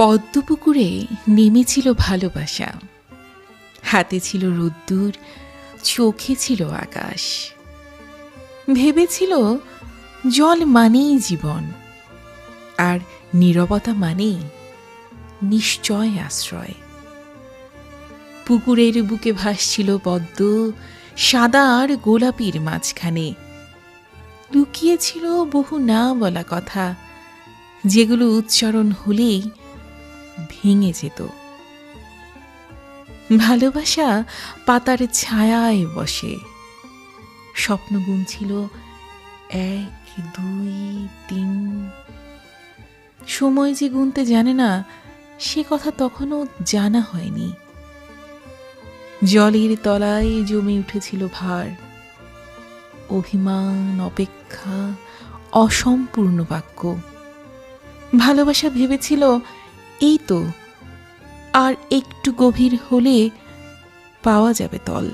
পদ্মপুকুরে নেমেছিল ভালোবাসা, হাতে ছিল রোদ্দুর, চোখে ছিল আকাশ। ভেবেছিল জল মানেই জীবন, আর নীরবতা মানেই নিশ্চয় আশ্রয়। পুকুরের বুকে ভাসছিল পদ্ম, সাদা আর গোলাপির মাঝখানে লুকিয়েছিল বহু না বলা কথা, যেগুলো উচ্চারণ হলেই ভেঙে যেত। ভালোবাসা পাতার ছায়ায় বসে, স্বপ্ন গুনছিল 1, 2, 3। সময় যে গুনতে জানে না, সে কথা তখনও জানা হয়নি। জলের তলায় জমে উঠেছিল ভার, অভিমান, অপেক্ষা, অসম্পূর্ণ বাক্য। ভালোবাসা ভেবেছিল এই তো, আর একটু গভীর হলে পাওয়া যাবে তল।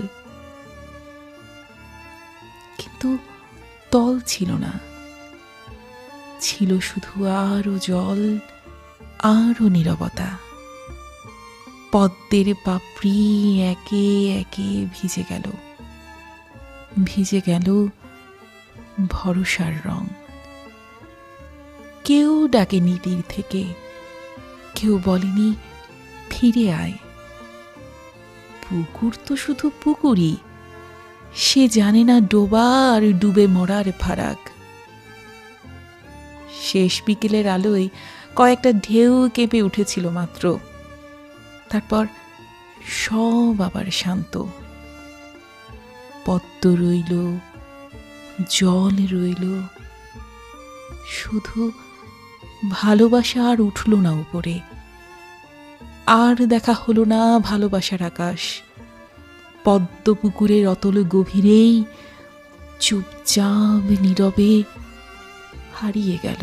কিন্তু তল ছিল না, ছিল শুধু আরো জল, আরো নীরবতা। পদ্মের পাপড়ি একে একে ভিজে গেল, ভিজে গেল ভরসার রং। কেউ ডাকেনি তীর থেকে, কেউ বলেনি ফিরে আয়। পুকুর তো শুধু পুকুরই, সে জানে না ডোবা আর ডুবে মরার ফারাক। শেষ বিকেলের আলোয় কয়েকটা ঢেউ কেঁপে উঠেছিল মাত্র, তারপর সব আবার শান্ত। পদ্ম রইল, জল রইল, শুধু ভালোবাসা আর উঠল না উপরে। আর দেখা হলো না ভালোবাসার আকাশ। পদ্ম পুকুরের অতল গভীরেই চুপচাপ নীরবে হারিয়ে গেল।